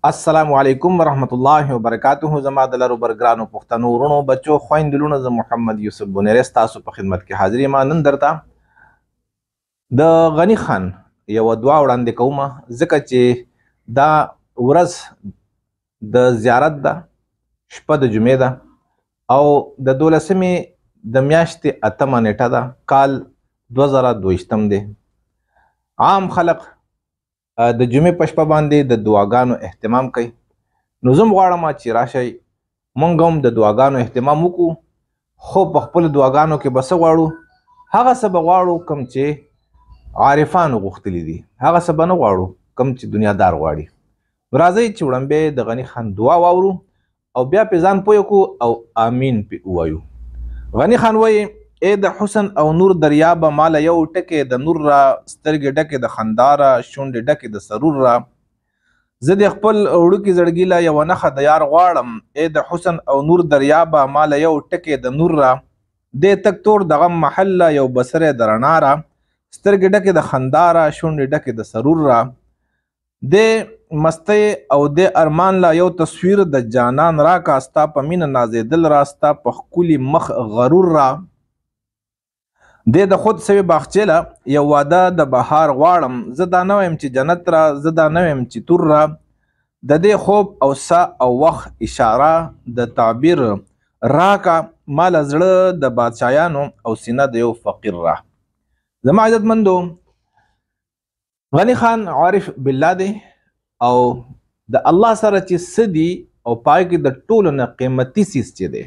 السلام علیکم ورحمت الله وبرکاته. زما د لرو برګرانو پښتنو ورونو بچو خويندلونو زه محمد یوسف بونیرس تاسو په خدمت کې حاضر یم. نن درته د غنی خان یو دعا وړاندې کوم ځکه چې دا ورځ د زیارت ده، شپه د جمعې ده او د 12مې د میاشتې 8مه نیټه ده، کال 2022 دی. عام خلق د جمعې په شپه باندې د دعاګانو اهتمام کوي. نو زه غواړم چې راشئ موږ هم د دعاګانو اهتمام وکړو، خو په خپلو دعاګانو کې به څه غواړو؟ هغه څه به غواړو کوم چې عارفانو غوښتلي دي، هغه څه به نه غواړو کوم چې دنیادار غواړي. راځئ چې وړاندې د غني خان دعا واورو او بیا پې ځان پوه کړو او امین پې ووایو. غني خان وایي: ای د حسن او نور دریابه، ماله یو ټکې د نور را، سترګې ډکې د خندا را، شونډې ډکې د سرور را. زه د خپل وړوکي زړګي له یوه نښه د یار غواړم. ای د حسن او نور دریابه، ماله یو ټکې د نور را. دې تک تور د غم محل له یو بسری د رڼا را، سترګې ډکې د خندا را، شونډې ډکې د سرور را. دې مستۍ او دې ارمان له یو تصویر د جانان راکا، ستا په مینه نازېدل را، ستا په ښکلي مخ غرور را. د خود سوي باغچې له یو واده د بهار غواړم. زه دا نه وایم چې جنت را، زه دا نه وایم چې تور را. د دې خوب او سا او وخت اشاره د تعبیر راکا، مال زړه د بادشاهانو او سینه د یو فقیر را. زما عزتمندو، غني خان عارف بالله دی او د الله سره چې څه دي او پای کې د ټولو نه قیمتي څیز چې دی،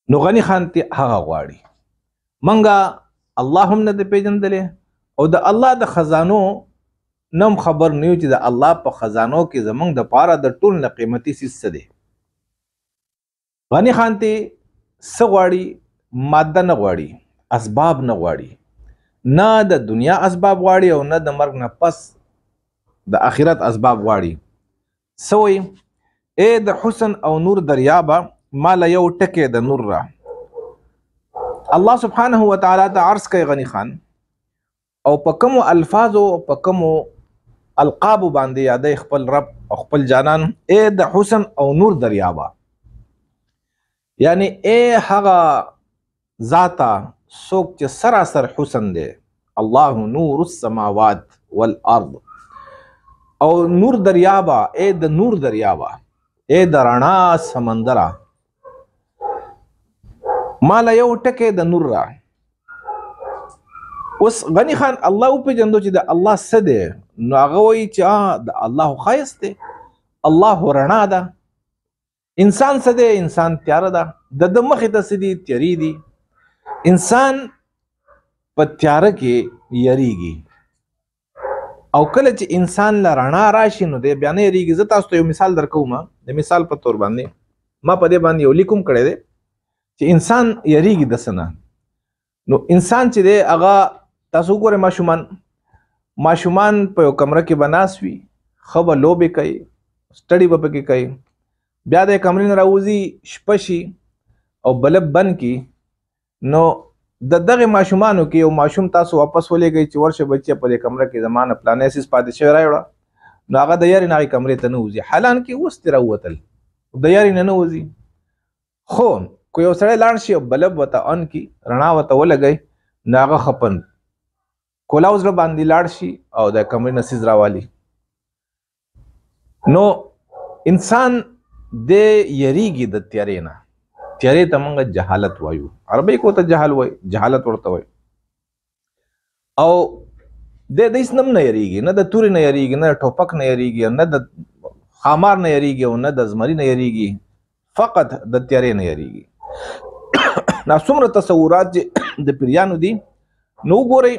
نو غني خان ته هغه غواړي. منګه الله هم نه دی پیژندلی او د الله د خزانو نم خبر نه یو چې د الله په خزانو کې زمونږ د پاره د ټول نه قیمتي څیز څه دی. غني خان ته څه غواړي؟ ماده نه غواړي، اسباب نه غواړي، نه د دنیا اسباب غواړي او نه د مرګ نه پس د آخرت اسباب غواړي. څه وایي؟ ای د حسن او نور دریابه، ماله یو ټکې د نور را. الله سبحانه و تعالی ته عرض کوي غني خان، او په کومو الفاظو په کومو القابو باندې یادای خپل رب او خپل جانان. ای د حسن او نور دریابه، یعنی ای هغه ذاته څوک چې سراسر حسن دی. الله نور السماوات والارض. او نور دریابه، ای د نور دریابه، ای د رڼا سمندره، مالا یو ټکې د نور را. اوس غني خان الله وپېژندو چې د الله څه دی، نو هغه وایي چې د الله ښایست دی، الله رڼا ده. انسان څه دی؟ انسان تیاره ده. د مخې ته څه دي؟ تیارې دي. انسان په تیاره کې یریږي او کله چې انسان له رڼا راشي نو دی بیا نه یریږي. زه تاسو ته یو مثال درکوم. د مثال په تور باندې ما په دې باندې یو لیکم کړی دی چې انسان یریږي د څه نه. نو انسان چې دی هغه تاسو وګورئ، ماشومان په یو کمره کې به ناست وي، ښه به لوبې کوي، سټډي به پکې کوي، بیا د کمرې نه راوځي، شپه شي او بلب بند کړي، نو د دغې ماشومانو کې یو ماشوم تاسو واپس ولېږئ چې ورشه بچیه په دې کمره کې زما نه پلانی څیز پاتې شوی راوړه، نو هغه د یارې نه هغې کمرې ته نه وځي، حالانکې اوس ترې راووتل، د یارې نه وځي. خو که یو سړی لاړ شي او بلب ورته ان کړي، رڼا ورته ولګئ، نو هغه خپن کولاو زړه باندې لاړ شي او د کمرې نه څیز راوالي. نو انسان د یریږي د تیارې نه. تیارې ته موږ جهالت وایو، عربی کو ته جهل وایي، جهالت ورته وایي. او د هیڅ نه یریږي، نه د تورې نه یریږي، نه د ټوپک نه یریږي، نه د خامار نه یریږي او نه د زمري نه یریږي، فقط د تیارې نه یریږي. نا څومره تصورات چې د پیریانو دي. نو وګورئ،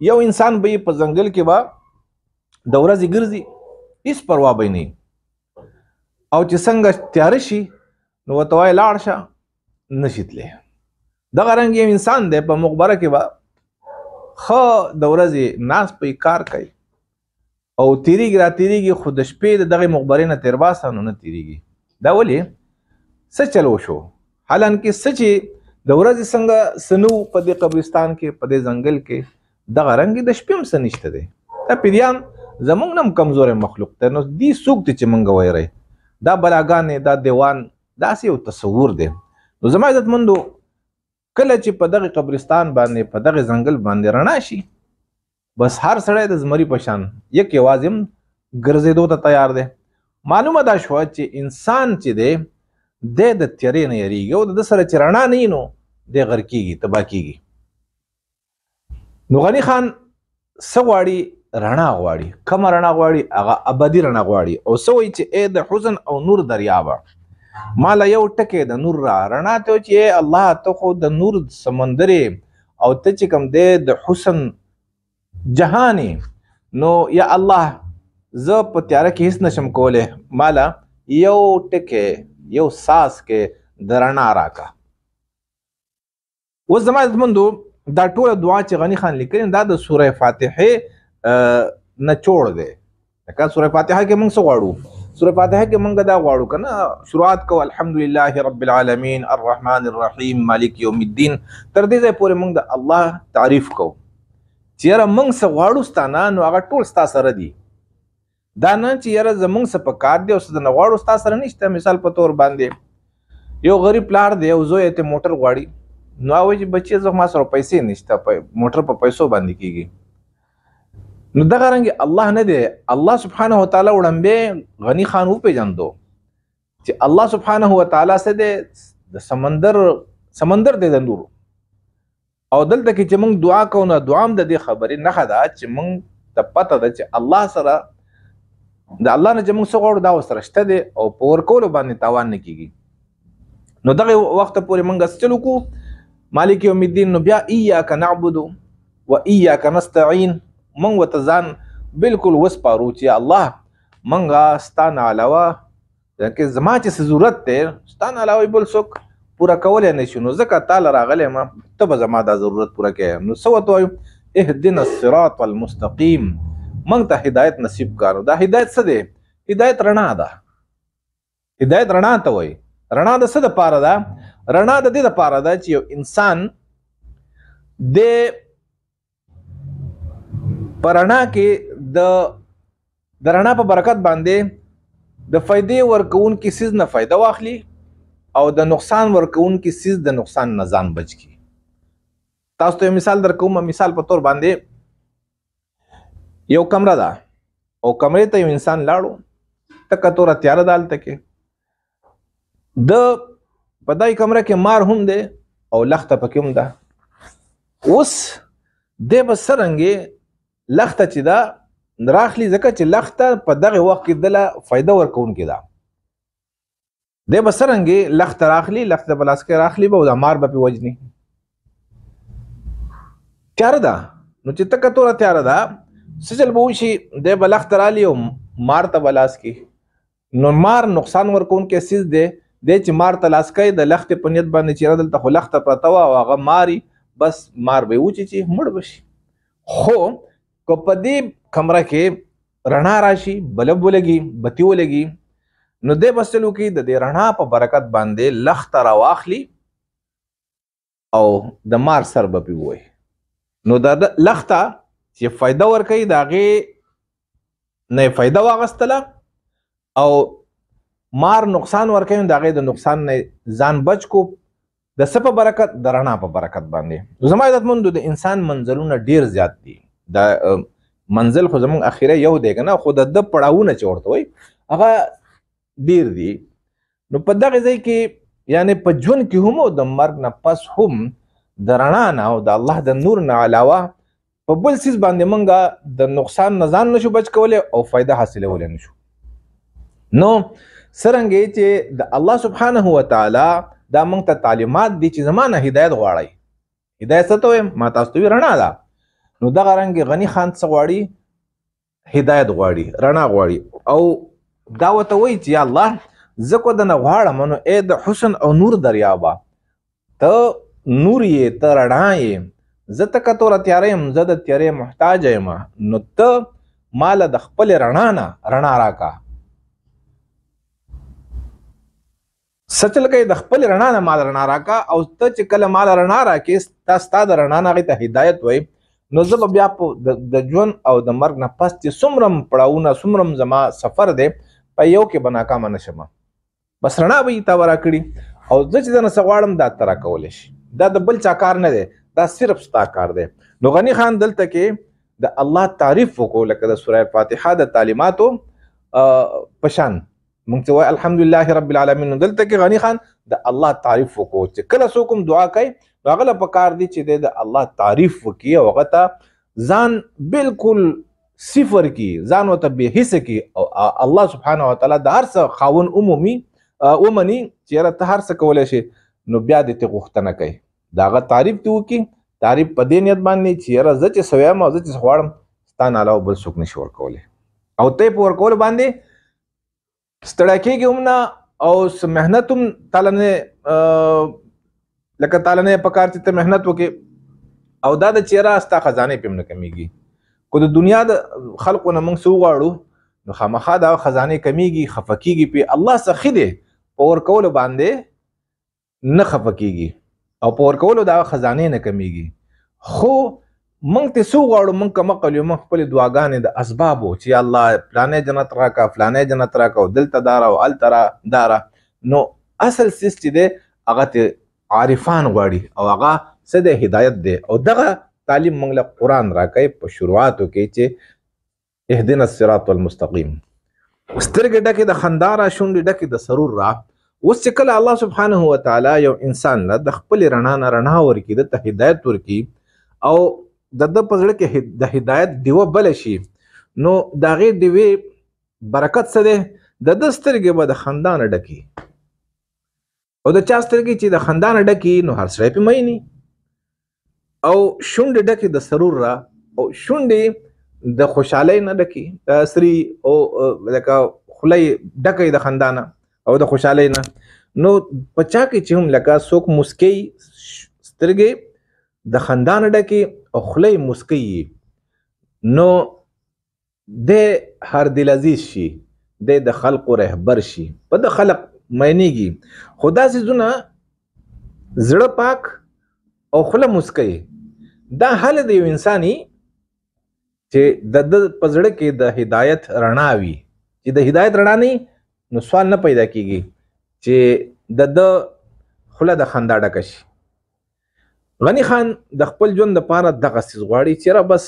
یو انسان به په ځنګل کې به د ورځې ګرځي، هېڅ پروا به نه، او چې څنګه تیاره شي نو ورته وایي لاړ شه، نشي تللی. دغه رنګ یو انسان دی په مقبره کې به ښه د ورځې ناست پی کار کوي او تیریږي را تیریږي، خو د شپې د دغې مقبرې نه تېر باسه نو نه تیریږي. دا ولې؟ څه چل وشو؟ حالانکې څه چې د ورځې څنګه څه نه په دې قبرستان کې، په دې ځنګل کې، دغه رنګ د شپې هم څه نشته دی. دا پیریان زمونږ نم کمزور مخلوق ته. نو دی څوک چې مونږ وایره دا بلاګانې دا دیوان داسې یو تصور دی. نو زما عزتمندو کله چې په دغه قبرستان باندې په دغه ځنګل باندې رڼا شي بس هر سړی د زمري په شان یک یوازې ګرځېدو ته تیار دی. معلومه دا شوه چې انسان چې دی د تیارې نه یریږي او د سره چې رڼا نه وي نو دی غر کېږي تباه کېږي. نو غني خان څه غواړي؟ رڼا غواړي. کومه رڼا غواړي؟ هغه ابدي رڼا غواړي. او څه وایي چې ای د حزن او نور دریابه مالا یو ټکی د نور را رڼا ته چې الله ته خو د نور سمندر او ته چې کوم دی د حسن جهان نو یا الله زه په تیاره کې هیڅ نشم کولی مالا یو ټکی یو ساس کې د رڼا راکا. اوس زما عزتمندو دا ټوله دعا چې غني خان لیکلې دا د سوره فاتحه نچوړ دی. لکه سوره فاتحه کې موږ څه غواړو؟ سوره فاتحه کې موږ دا غواړو کنه شروعات کو الحمدلله رب العالمین الرحمن الرحیم مالک یوم الدین تر دې ځای پورې موږ د الله تعریف کو چې یاره موږ څه غواړو ستانه نو هغه ټول ستا سره دي. دا نه چې یاره زموږ څه په کار دی او څه نه غواړو ستا سره نشته. مثال په تور باندې یو غریب پلار دی او زوی ته موټر غواړي نو هغه چې بچي زه ما سره پیسې نشته موټر په پیسو باندې کیږي. نو دغه رنګ الله نه دی. الله سبحانه وتعالی وړاندې غني خان وپېژندو چې الله سبحانه وتعالی څه دی؟ د سمندر دی د نور. او دلته کې چې موږ دعا کوو نو دعا هم د دې خبرې نښه ده چې موږ ته پته ده چې الله سره د الله نه چې موږ څه غواړو دا ورسره شته دی او په ورکولو باندې تاوان نه کېږي. نو دغه وخت پورې موږ څه چلو کوو مالک یوم الدین. نو بیا ایاک نعبد و ایاک نستعین منګ ورته ځان بالکل وسپارو چې الله منګه ستا نه علاوه که زما چې ضرورت دی ستا نه علاوه بل څوک پوره کولی نه شي. نو ځکه تا له راغلی یم ته به زما دا ضرورت پوره کوې. نو څه ورته وایو؟ اهدنا الصراط المستقیم منګ ته هدایت نصیب کړو. دا هدایت څه دی؟ هدایت رڼا ده. هدایت رڼا ته وایي. رڼا د څه دپاره ده؟ رڼا د دې دپاره ده چې یو انسان د په رڼا کې د رڼا په برکت باندې د فایدې ورکوونکي څیز نه فایده واخلي او د نقصان ورکوونکي څیز د نقصان نه ځان بچ کړي. تاسو ته یو مثال درکوم. مثال په تور باندې یو کمره ده او کمرې ته یو انسان لاړو تکه توره تیاره ده هلته کې د په دای کمره کې مار هم دی او لخته پکې هم ده. اوس دی به څرنګې لخته چې دا راخلي ځکه چې لخته په دغه وخت کې دله فایده ورکوونکې ده. دی به څرنګې لخته راخلي لخته به لاس کې راخلي به او دا مار به پې وجني. تیاره ده نو چې تکه توره تیاره ده څه چل به وشي دی به لخته رالي او مار ته به لاس کړي. نو مار نقصان ورکوونکی څیز دی چې مار ته لاس کوي د لختې په نیت باندې چې یاره دلته خو لخته پرته وه او هغه ماري بس مار به یې وچیچي مړ به شي. خو که په دې کمره کې رڼا راشي بلب ولګي بتی ولګي نو دی بس چلو کې د دې رڼا په برکت باندې لخته راواخلي او د مار سر به پې ووایي. نو د لخته چې فایده ورکوي د هغې نه یې فایده واغستله او مار نقصان ورکوي د هغې د نقصان نه ځان بچ کو د څه په برکت؟ د رڼا په برکت باندې. زما عزتمندو د انسان منزلونه ډیر زیات دي. دا منزل خو زمونږ اخیره یو دی که نه خو د ده پړاوونه چې ورته وایي هغه ډیر دي. نو په دغه ځای کې یعنې په ژوند کې هم او د مرګ نه پس هم د رڼا نه او د الله د نور نه علاوه په بل څیز باندې موږ د نقصان نه ځان نشو بچ کولی او فایده حاصلولی نشو. نو څرنګه چې د الله سبحانه وتعالی دا موږ ته تعلیمات دي چې زما نه هدایت غواړئ. هدایت څه ته وایم؟ ما تاسو ته وایي رڼا ده. نو دغه رنګ غني خان څه غواړي؟ هدایت غواړي، رڼا غواړي. او دا ورته وایي چې یا الله زه کو دنه غواړم نو ای د حسن او نور دریابه ته نور یې ته رڼا یې زه ته که توره تیاره یم زه د تیارې محتاج یم نو ته ماله د خپلې رڼا نه رڼا راکا. سچل کوي د خپل رڼا نه مال رڼا راکا او ته چې کله مال رڼا راکې تا ستا د رڼا نه هغې ته هدایت وایي نو زه به بیا په د ژوند او د مرګ نه پس چې څومره پړاوونه څومره زما سفر دی په یو کې به ناکامه نه شم. بس رڼا به یې تا ورکړي او زه چې درنه څه غواړم دا ته راکولی شي. دا د بل چا کار نه دی، دا صرف ستا کار دی. نو غني خان دلته کې د الله تعریف وکړو لکه د سوره فاتحه د تعلیماتو په شان موږ ته وایي الحمدلله رب العالمین. دلته کې غني خان د الله تعریف وکړو چې کله څوک هم دعا کوي نو هغه له پکار دی چې د الله تعریف وکړي او هغه ته ځان بالکل صفر کړي، ځان ورته بې حسه کړي او الله سبحانه وتعالی د هر څه خاوند ومني چې یاره ته هر څه کولی شي، نو بیا دې ته غوښتنه کوي د هغه تعریف ته وکړي. تعریف په دې نیت باندې چې یاره زه چې څه وایم او زه چې څه غواړم ستا نه علاوه بل څوک نشي ورکولی او ته یې په ورکولو باندې ستړی کېږي هم نه او څه محنت هم تاله نه لکه تاله نه پکار چې ته محنت وکړې او دا د چې یاره ستا خزانې پې هم نه کمیږي. خو د دنیا د خلقو نه موږ څه وغواړو نو خامخا دا خزانې کمیږي، خفه کېږي پې. الله سخي دی په ورکولو باندې نه خفه کېږي او په ورکولو دا خزانې نه کمیږي. خو موږ ته څه غواړو؟ موږ کم عقل یو، موږ خپلې دعاګانې د اسبابو چې یا الله فلانی جنت راکا فلانی جنت راکا او دلته دا را او هلته را دا را. نو اصل څیز چې دی هغه ته عارفان غواړي او هغه څه دی؟ هدایت دی. او دغه تعلیم موږ له قرآن راکوي په شروعاتو کې چې اهدنا الصراط المستقیم. سترګې ډکې د خندا را، شونډې ډکې د سرور را. اوس چې کله الله سبحانه وتعالی یو انسان له د خپلې رڼا نه رڼا ورکړي، د ته هدایت ورکړي او د ده په زړه کې د هدایت ډیوه بله شي، نو د هغې ډیوې برکت څه دی؟ د ده سترګې به د خندا نه ډکي او د چا سترګې چې د خندا نه ډکي نو هر سړی پې میني او شونډې ډکې د سرور را او شونډې د خوشحالۍ نه ډکي سري او لکه خوله یې ډکه د خندا نه او د خوشحالۍ نه. نو په چا کې چې هم لکه څوک مسکی سترګې د خندا نه ډکې او خوله یې مسکی نو دی هر دل عزیز شي، دی د خلقو رهبر شي، په د خلق مینېږي. خو دا څیزونه زړه پاک او خوله مسکی دا حال د یو انساني چې د ده په زړه کې د هدایت رڼا وي. چې د هدایت رڼا نه نو سوال نه پیدا کېږي چې د ده خوله د خندا ډکه شي. غني خان د خپل ژوند دپاره دغه څیز غواړي چې یاره بس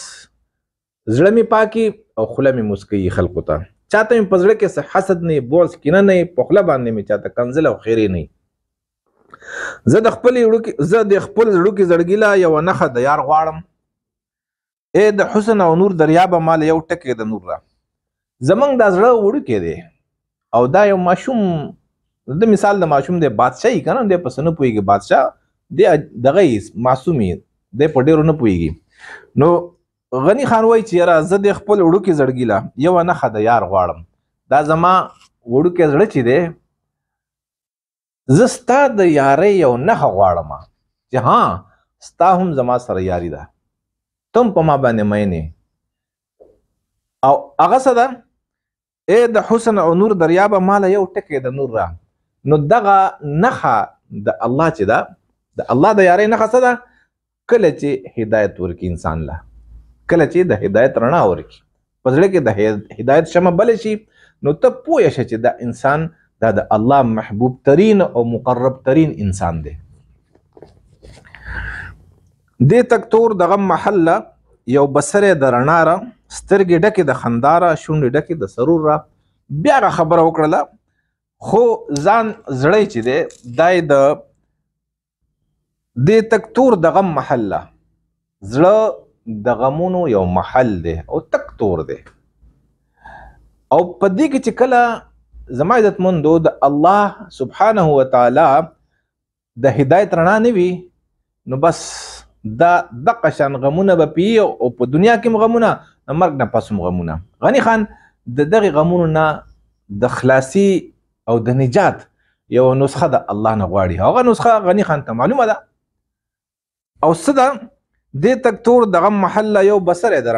زړه مې پاکي او خوله مې مسکوي خلقو ته، چاته مې په زړه کې څه حسد نه، بغض، کینه نه، په خوله باندې مې چاته کنځل او خیرې نه. زه د خپل زړوکي زړګي له یوه نښه د یار غواړم. ای د حسن او نور دریابه ماله یو ټکی د نور را. زمونږ دا زړه وړوکی دی او دا یو ماشوم، د مثال د ماشوم دی بادشاهي که نه، دی په څه نه پوهېږي، بادشاه دی دغه معصوم دی په ډېرو نه پوهېږي. نو غني خان وایي چې یاره زه د خپل وړوکي زړګي له یوه نښه د یار غواړم. دا زما وړوکی زړه چې دی زه ستا د یارۍ یو نښه غواړم چې ها ستا هم زما سره یاري ده، ته هم په ما باندې مینې. او هغه څه ده؟ ای د حسن او نور دریابه ماله یو ټکی د نور را. نو دغه نښه د الله چې ده، د الله د یارۍ نښه څه ده؟ کله چې هدایت ورکړي انسان له، کله چې د هدایت رڼا ورکړي، په زړه کې د هدایت شمع بله شي، نو ته پوه شه چې دا انسان دا د الله محبوب ترین او مقرب ترین انسان دی. دې تک تور د غم محله یو بسره د رڼا را، سترګې ډکې د خندا را، شونډې ډکې د سرور را. بیا هغه خبره وکړله خو ځان زړی چې دی دا یې د دې تک تور د غم محله، زړه د غمونو یو محل دی او تک تور دی. او په دې کې چې کله زما عزتمندو د الله سبحانه وتعالی د هدایت رڼا نه وي نو بس دا دغه شان غمونه به پی او په دنیا کې هم غمونه، د مرګ نه پس هم غمونه. غني خان د دغې غمونو نه د خلاصي او د نجات یو نسخه د الله نه غواړي. هغه نسخه غني خان ته معلومه ده او څه ده؟ دې تک تور د غم محله یو بسره د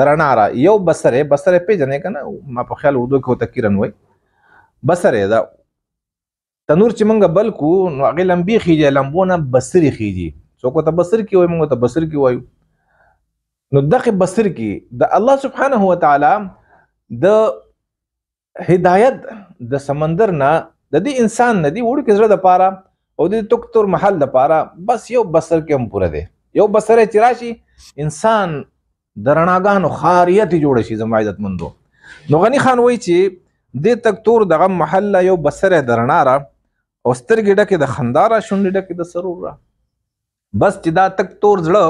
رڼا را. یو بسره پیژنې که نه؟ ما په خیال اردو کې ورته کیرن وایي. بسره ده تنور چې موږ بل کو نو هغې لمبې خیږي، لمبو نه بسرې خیږي. څوک ورته بسر کې وایي، موږ ورته بسر کې وایو. نو دغه بصر کې د الله سبحانه و تعالی د هدایت د سمندر نه د دې انسان نه دی وړو کې زړه د پاره او د تکتور محل د پاره بس یو بصر کې هم پوره دی. یو بصر چې راشي انسان د رڼاګانو خاریت جوړ شي. زما عزت مندو نو غنی خان وای چې د تکتور دغه محل یو بصر د رڼا را او سترګې ډکه د خنداره شونډې ډکه د سرور را. بس چې دا تکتور زړه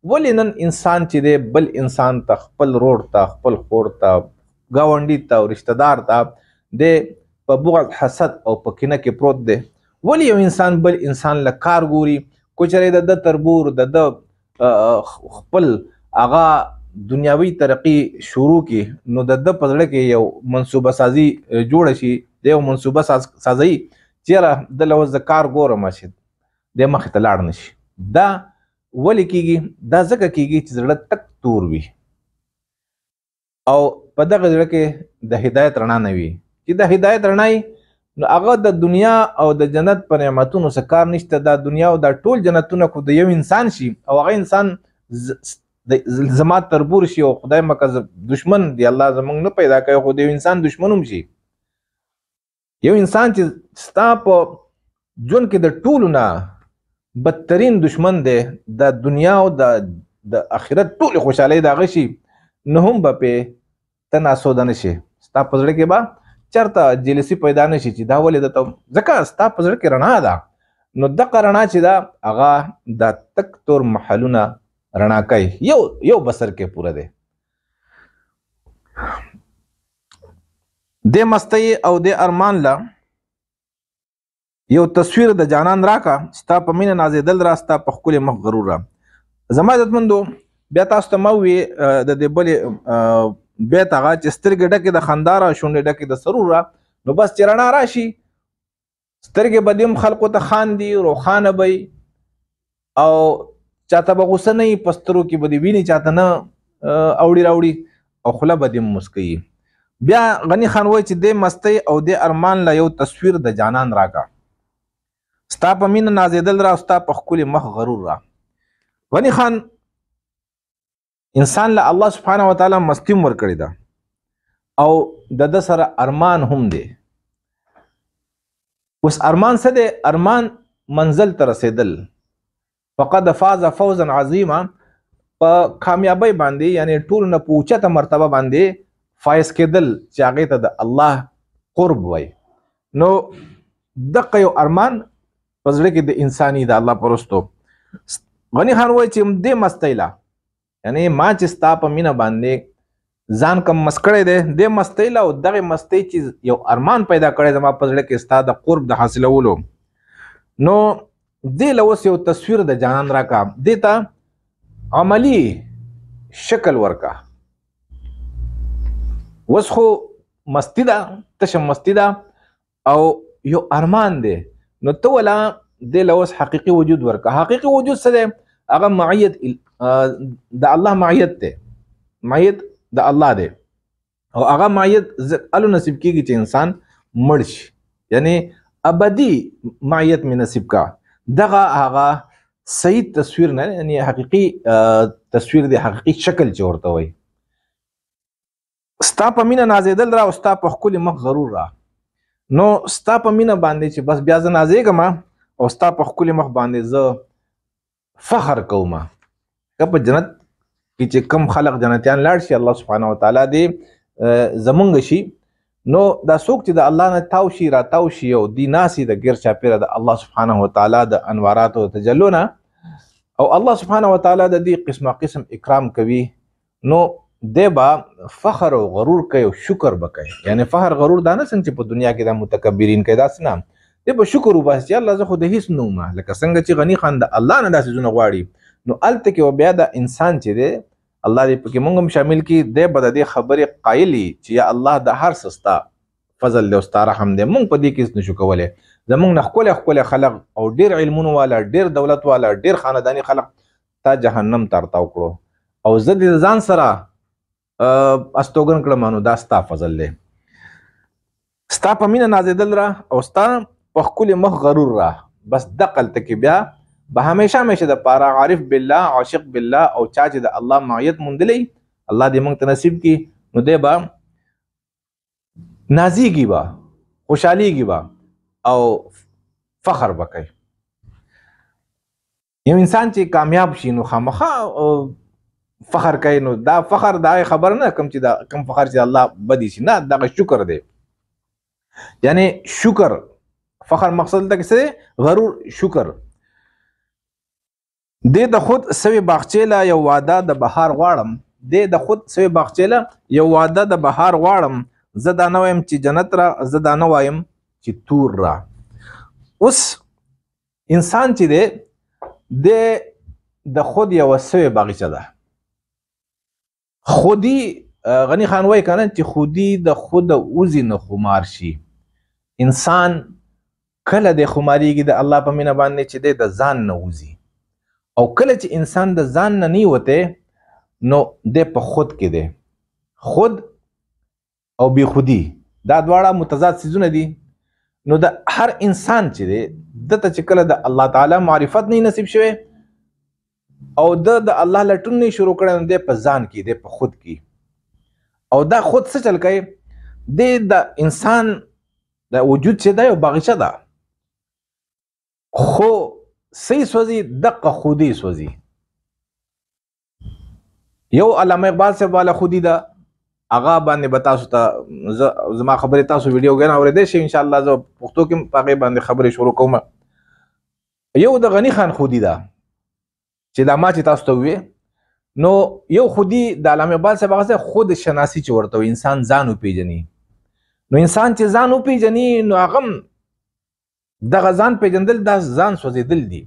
ولې نن انسان چې دی بل انسان ته خپل روړ ته خپل خور ته گاونډي ته او رشتہ دار ته د په بغض حسد او په کینه کې پروت دی. ولی یو انسان بل انسان له کار ګوري کوچرې د تربور د خپل هغه دنیاوي ترقی شروع کی نو د پزړه کې یو منصوبه سازی جوړ شي د یو منصوبه سازی چیرې د لوز کار ګورم شي د مخ ته لاړ نشي. دا ولی کیږي دا ځکه کیږي چې زړه تک تور وي او په دغه ځړه کې د هدایت رڼا نه وي. چې د هدایت رڼا نو هغه د دنیا او د جنت په نعمتونو څخه کار نشته. دا دنیا او د ټول جنتونه خو د یو انسان شي او هغه انسان زما تربور شي او خدای مکه دشمن دی الله زمونږ نه پیدا کوي خو د انسان دشمن هم شي. یو انسان چې ستا په ژوند کې د ټولو نه بدترین دشمن دی د دنیا او د آخرت ټول خوشحالي دغه شي نو هم به په تناسود نشي. ستا په زړه کې به چرته جلسی پیدا نشي چې دا ولې د ځکه ستا په زړه کې رڼا ده نو دغه رڼا چې دا هغه د تک تور محلونه رڼا کوي. یو بصر کې پوره دی. د مستی او د ارمان لا یو تصویر د جانان راکا ستا په مینه نازیدل را ستا په خپل مخ غرور را. زما عزتمندو بیا تاسو ته موي د دې بل بیت هغه چې سترګې ډکې د خنداره شونډې ډکې د سرور را نو بس چې رڼا راشي سترګې به دې خلکو ته خاندي روښانه به او چاته به غوسه نه وي په سترګو کې به دې ویني چاته نه اوړي راوړي او خوله به دې مسکوي. بیا غني خان وایي چې دې مستی او دې ارمان له یو تصویر د جانان راکا ستا په مینه نازېدل را ستا په ښکلي مخ غرور را. غني خان انسان له الله سبحانه و تعالی مستیم ورکړی ده او د سره ارمان هم دی. اوس ارمان څه دی؟ ارمان منزل ته رسیدل. فقد فاز فوزا عظیما په کامیابی باندې یعنی ټول نه په اوچته مرتبه باندې فایز کېدل چې هغې ته د الله قرب وای. نو دغه یو ارمان په زړه کې د انساني د الله پرستو. غني خان وایي چې دې مستی له یعنی ما چې ستا په مینه باندې ځان کم مست کړی دی دې مستۍ له او دغې مستۍ چې یو ارمان پیدا کړی زما په زړه کې ستا د قرب د حاصلولو نو دې له اوس یو تصویر د جانان راکا دې ته عملی شکل ورکا. اوس خو مستی ده تشه مستی ده او یو ارمان دی نو ته ولا دې له اوس حقیقي وجود ورکا. حقیقي وجود څه دی؟ هغه معیت د الله معیت دی. معیت د الله دی او هغه معیت الو نصیب کیږي چې انسان مړ شي یعنی ابدي معیت می نصیب کا. دغه هغه صحیح تصویر نه یعنی حقیقي تصویر دی حقیقي شکل چې ورته وای. ستا په مینه نازېدل را او ستا په ښکلي مخ غرور را. نو ستا په مینه باندې چې بس بیا زه نازېږم او ستا په ښکلي مخ باندې زه فخر کوم. که په جنت کې چې کم خلق جنتیان لاړ شي الله سبحانه وتعالی دې زمونږ شي نو دا څوک چې د الله نه تاو شي را تاو شي او دی ناسي د غیر چاپیره د الله سبحانه وتعالی د انوارات او تجلونه او الله سبحانه وتعالی د دې قسم اکرام کوي نو دی به فخر او غرور کوي او شکر به کوي. یعنی فخر غرور دا نه څنګه چې په دنیا کې د متکبرین کوي داسې نه دی به شکر وباسي چې الله زه خو د هیڅ نه وم لکه څنګه چې غني خان د الله نه داسې ځونه غواړي نو هلته کې بیا د انسان چې دی الله دې پکې موږ هم شامل کړي دی به د دې خبرې قایلي چې یا الله د هر څه ستا فضل دی او ستا رحم دی موږ په دې کې هېڅ نشو کولی. زموږ نه ښکلی خلق او ډېر علمونو والا ډېر دولت والا ډېر خانداني خلق تا جهنم ته ارتاو کړو او زه د ځان سره استوګن کړم نو دا ستا فضل دی. ستا په مینه نازېدل را او ستا په ښکلي مخ غرور را. بس دقلته کې بیا به همیشه د پاره عارف بالله عاشق بالله او چا چې د الله معیت مندلې الله دې موږ ته نصیب کړي نو دې به نازیږي به خوشحاليږي به او فخر وکړي. یو انسان چې کامیاب شي نو خامخا فخر کوي. نو دا فخر دا خبر نه کوم چې دا کوم فخر چې الله بدی شي نه دا شکر دی. یعنی شکر فخر مقصد دا څه غرور شکر. د خود سوي باغچېلا یو واده د بهار غواړم د خود سوي باغچېلا یو واده د بهار غواړم زه دا نه وایم چې جنت را زه دا نه وایم چې تور را. اوس انسان چې دی د خود یو سوي باغچه ده. خودی غنی خان وای کنه چې خودی د خود اوزی نه خمار شي. انسان کله د خماریږي د الله په مینه باندې چې د ځان نه وزي او کله چې انسان د ځان نه نه وته نو د په خود کې دی. خود او بی خودی دا دواړه متضاد سيزونه دي. نو د هر انسان چې دی دته چې کله د الله تعالی معرفت نه نصیب شوه او د الله لټون نه شروع کړي نو د په ځان کې دی په خود کې او دا خود څه چل کوي د انسان د وجود چې دا یو باغچه ده خو صحیح سوزي دقه خودي سوزي. یو علامه اقبال سے والا خودي دا اغا باندې بتاسو ته زما خبره تاسو ویډیو غن اورېدې شي ان شاء الله زه پښتو کې پاګې باندې خبره شروع کوم. یو د غنی خان خودي دا چې دا ما چې تاسو ته وې نو یو خودي د علامه اقبال سے هغه خود شناسی چې ورته انسان ځان پیژني. نو انسان چې ځان پیژني نو هغه دغه ځان پیژندل دا ځان سوځیدل دي.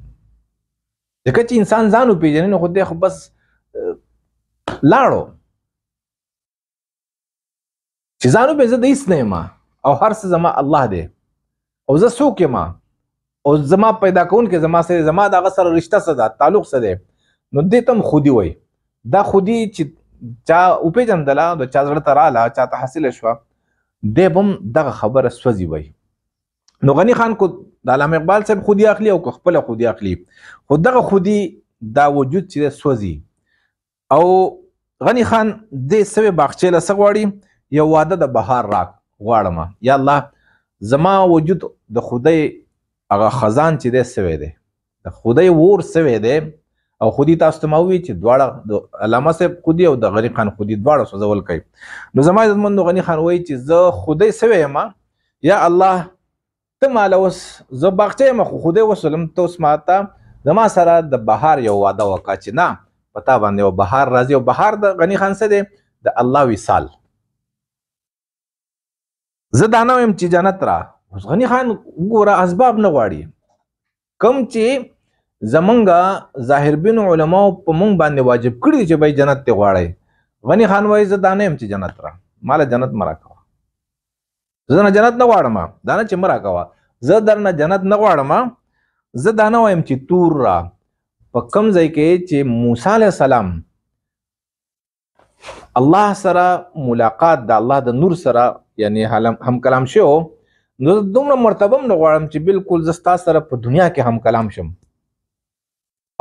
ځکه چې انسان ځان پیژني نو خو دې خو بس لاړو چې ځانو به زه د هیڅ نه یم او هر څه زما الله دی او زه څوک یم او زما پیدا کوونکی زما سره زما دغه سره رشته څه ده تعلق څه دی نو دې ته هم خودي وایي. دا خودي چې چا وپېژندله د چا زړه ته راله چا ته حاصله شوه دی به هم دغه خبره سوځي وایي. نو غنی خان کو د علامه اقبال صاحب خودي اخلي او که خپله خودي اخلي خو دغه خودي دا وجود چې دی سوځي. او غنی خان دې سوې باغچې له څه غواړي یو واده د بهار راک غواړم یا الله زما وجود د خدای هغه خزان چې دی سوی دی د خدای ور سوی دی او خودي تاسو ته ما وی چې دواړه د علامه صاحب خودي او د غنی خان خودي دواړه سوځول کوي. نو زما عزتمند غنی خان وایي چې زه خدای سوی یم یا الله ته مال اوس زه باغچه یم خو خدای وسلم ته اوس ماته زما سره د بهار یو واده وکړه چې نه پتا باندې او بهار راځي او بهار د غنی خان څه دی د الله وصال. زه دا نه وایم چې جنت را اوس غنی خان ګوره اسباب نه غواړي کوم چې زمونږه ظاهر بین علماء په مونږ باندې واجب کړي چې بای جنت ته غواړي. غنی خان وایي زه دا نه یم چې جنت را مال جنت مرا کوه زه نه جنت نه غواړم دا نه چې مرا کوه زه درنه جنت نه غواړم زه دا نه وایم چې تور را په کوم ځای کې چې موسی علیه السلام الله سره ملاقات د الله د نور سره یعنی هم کلام شو نو دومره مرتبه هم نه غواړم چې بالکل زه ستا سره په دنیا کې هم کلام شم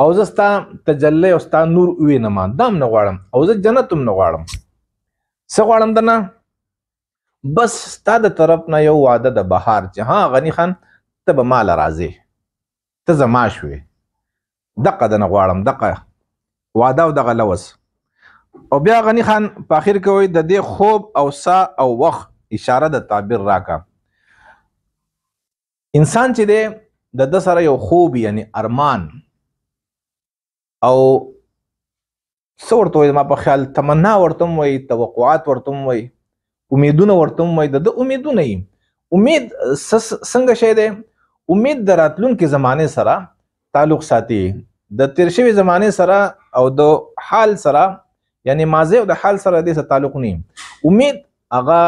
او زه ستا تجلی او ستا نور ووینم دا هم نه غواړم او زه جنت هم نه غواړم. څه غواړم دنه بس ستا د طرف نه یو واده د بهار چې ها غنی خان ته به ماله راځې ته زما شوې دقه دنه غواړم دقه واده او دغه لوز. او بیا غنی خان په اخر کې وایي د دې خوب او سا او وخت اشاره د تعبیر راکا. انسان چې دی د ده سره یو خوب یعنی ارمان او څه ورته وایي ما په خیال تمنا ورته هم وایي توقعات ورته هم وایي امیدونه ورته هم وایي د ده امیدونه یي. امید څنګه شی دی امید د راتلونکي زمانې سره تعلق ساتي د تیر شوي زمانې سره او د حال سره یعنی ماضی او د حال سره دې سره تعلق نه. امید هغه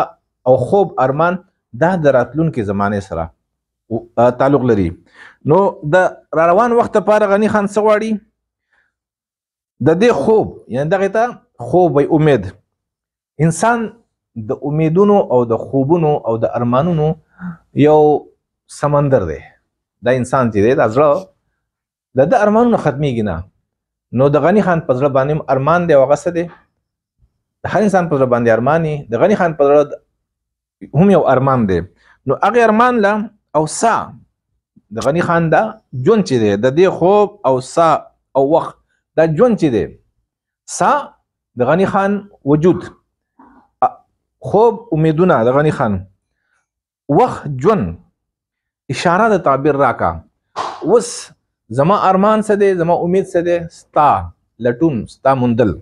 او خوب ارمان دا د راتلونکي زمانې سره تعلق لري. نو د را روان وخت لپاره غنی خان څه غواړي د دې خوب یعنی دغه ته خوب وي امید. انسان د امیدونو او د خوبونو او د ارمانونو یو سمندر دی. دا انسان چې دی دا زړه د ارمانونه ختميږي نه. نو د غني خان په زړه باندې ارمان دی او هغه څه دی د هر انسان په زړه باندې ارماني د غني خان په زړه هم یو ارمان دی. نو هغه ارمان لا او سا د غني خان دا ژوند چې دی د دې خوب او سا او وخت دا ژوند چې دی سا د غني خان وجود خوب امیدونه د غني خان وخت ژوند اشاره د تعبیر راکا. وس زما ارمان څه دی زما امید څه دی ستا لټون ستا مندل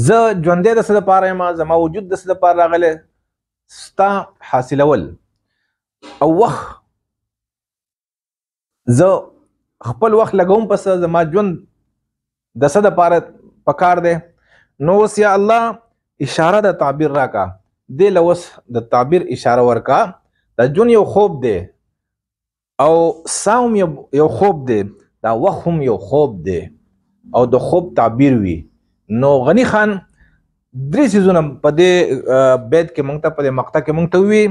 زه ژوندې د څه لپاره یم زما وجود د څه لپاره راغلی ستا حاصلول او وخت زه خپل وخت لګوم پس زما ژوند د څه لپاره پکار دی. نو اوس یا الله اشاره د تعبیر راکا دې لوس د تعبیر اشاره ورکا د ژوند یو خوب دی او ساوم یو خوب دی دا وخت هم یو خوب دی او د خوب تعبیر وي. نو غني خان درې څیزونه په دې بیت کې مونږ ته په دې مقطع کې مونږ ته وي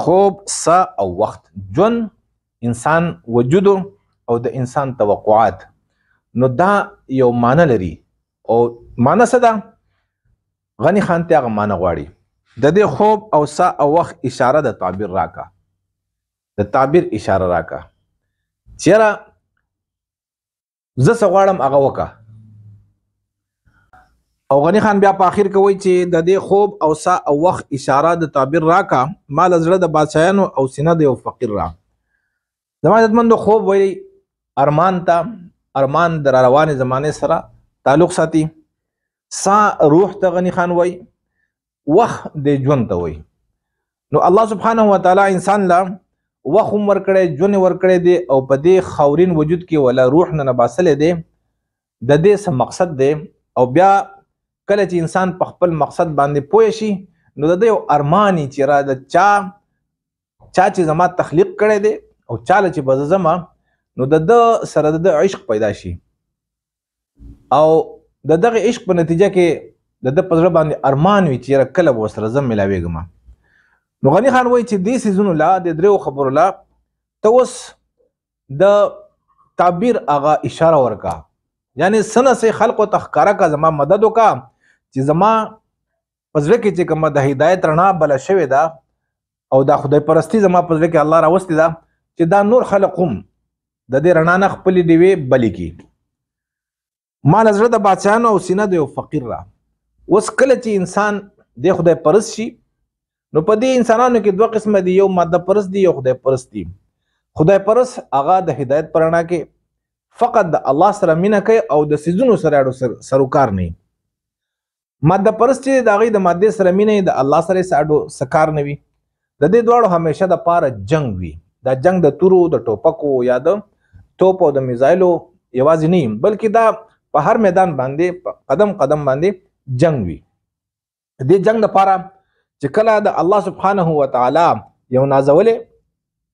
خوب سا او وخت ژوند انسان وجود او د انسان توقعات. نو دا یو معنی لري او معنی څه ده غني خان ته هغه معنی غواړي د دې خوب او سا او وخت اشاره د تعبیر راکا د تعبیر اشاره راکا چیرې زه څه غواړم هغه وکړه. او غني خان بیا په اخر کې وایي چې د دې خوب او سا او وخت اشاره د تعبیر راکا مال زړه د بادشاہانو او سینه د یو فقیر را. زما عزتمندو خوب وایي ارمان ته ارمان د روانه زمانه سره تعلق ساتي. سا روح ته غني خان وایي وخت د ژوند ته وایي. نو الله سبحانه و تعالی انسان لا وخت ورکړي ژوند ورکړي دي او په دې خاورین وجود کې ولا روح نه نباسلې دي د دې څه مقصد دی. او بیا کله چې انسان په خپل مقصد باندې پوه شي نو د یو ارمانی چې را د چا چې زما تخلیق کړي دي او چاله چې بز زما نو د سره د عشق پیدا شي او د دغه عشق په نتیجه کې د په زړه باندې ارمان وي چې کله به سره زم ملاويږم. نو غني خان وایي چې دې سيزونو لا د درو خبرو لا ته اوس د تعبیر هغه اشاره ورکا یعنی سنه سه خلق او تخکارا کا زما مدد وکا چې زما پزړه کې چې کومه د هدایت رڼا بل شوی دا او دا خدای پرستی زما پزړه کې الله راوستي دا چې دا نور خلقهم د دې رڼا نه خپل دی وی بل کی مال زړه د بادشاہانو او سینه د یو فقیر را. اوس کله چې انسان د خدای پرست شي نو په دې انسانانو کې دوه قسمه دي یو ماده پرست دي یو خدای پرست دي. خدای پرست هغه د هدایت پرانا کې فقط د الله سره مینه کوي او د سيزونو سره سروکار نه. ماده پرست چې د هغه د ماده سره مینه د الله سره سکار نه وي د دې دواړو همیشه د پاره جنگ وي. دا جنگ د تورو د ټوپکو یا د توپ او د میزایلو یوازې نه بلکې دا په هر میدان باندې قدم قدم باندې جنگ وي. د جنگ لپاره چې کله د الله سبحانه و تعالی یو نازولې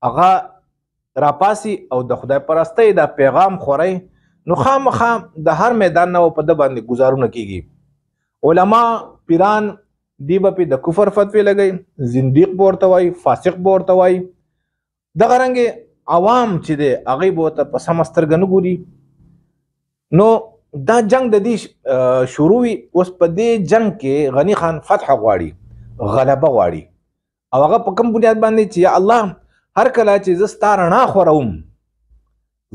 هغه راپاسي او د خدای پرستی دا پیغام خوري نو خامخا د هر میدان نه په د باندې گزارونه کیږي. علما پیران دی په د کفر فتوی لګي زنديق ورته وای فاسق ورته وای دغه رنګ عوام چې دی هغه بوته په سمسترګنو ګوري. نو دا جنگ د دې شروع وي. اوس په دې جنگ کې غني خان فتح غواړي غلبه غواړي او هغه په کوم بنیاد باندې چې یا الله هر کله چې زستا رڼا خوروم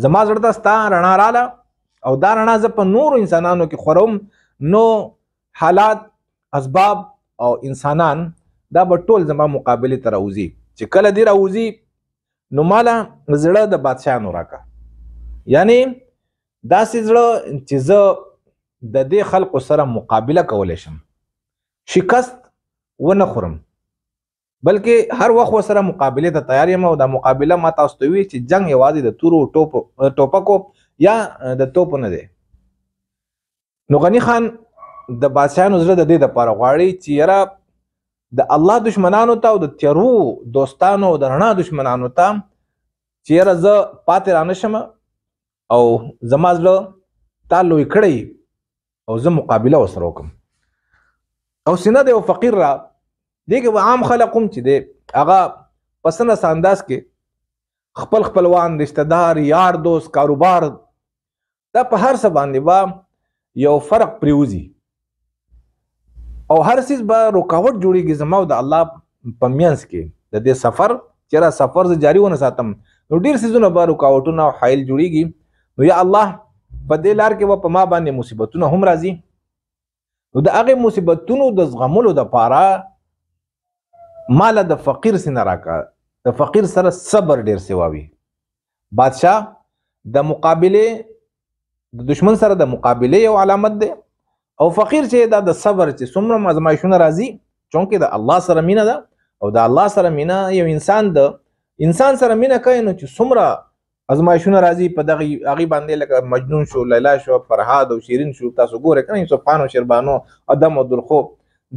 زما زړه ته ستا رڼا رااله او دا رڼا ز په نور انسانانو کې خوروم نو حالات اسباب او انسانان دا به ټول زما مقابله ته راوځي چې کله دی راوځي نو مالا زړه د بادشاہانو راکا یعنی دا زړه چې زه د دې خلکو سره مقابله کولای شم شکست ونه خورم بلکې هر وخت سره مقابله ته تیار یم او دا مقابله ما تاسو ته وی چې جنگ یوازې د تورو ټوپکو یا د توپ نه دی. نو غني خان د بادشاہانو زړه د دې لپاره غواړي چې یاره د الله دشمنانو ته او د تیرو دوستانو د رڼا دشمنانو ته چې یاره زه پاتې رانشم او زما زړه تا لوی کړی او زه مقابله ورسره وکړم. او سینه د یو فقیر را دیگه و عام خلقم چې دی هغه پسنه انداز کې خپل خپلوان، رشتہ دار، یار دوست، کاروبار، دا په هر څه باندې به یو فرق پریوزي او هر څیز به رکاوټ جوړیږي زما او د الله په منځ کې د دې سفر چې را سفر زه جاري ونه ساتم نو ډېر څیزونه به رکاوټونه او حایل جوړیږي. نو یا الله په دې لار کې به په ما باندې مصیبتونه هم راځي، نو د هغې مصیبتونو د زغملو دپاره ماله د فقیر سینه راکړه. د فقیر سره صبر ډېر سوا وي. بادشاه د مقابلې د دشمن سره د مقابلې یو علامت دی، او فقیر چې دا د صبر چې څومره ازمایښونه راځي چونکې د الله سره مینه ده او د الله سره مینه یو انسان سره مینه کوي نو چې څومره ازمایښونه راځي په دغه هغې باندې لکه مجنون شو، لیلا شو، فرهاد او شیرین شو، تاسو ګورئ که نه یوسف خان او شیربانو، ادم او دلخو،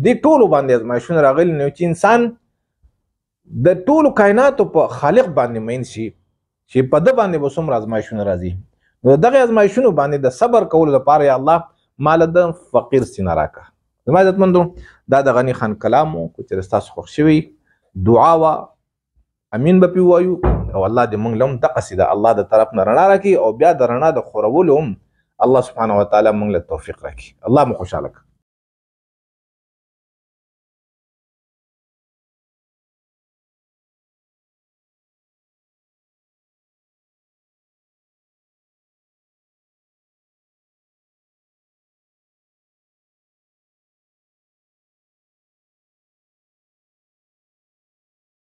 دې ټولو باندې ازمایښونه راغلي نو چې انسان د ټولو کائناتو په خالق باندې مین شي چې په ده باندې به څومره ازمایښونه راځي. نو د دغې ازمایښونو باندې د صبر کولو لپاره یا الله ماله د فقیر سینه راکړه. زما عزتمندو دا د غني خان کلام و، که چېرې ستاسو خوښ شوي دعا وه امین به پې ووایو او الله دې موږ له هم دقسې د الله د طرف نه رڼا راکړي او بیا د رڼا د خورولو هم الله سبحانه وتعالی موږ له توفیق راکړي. الله مو خوشحاله کړه.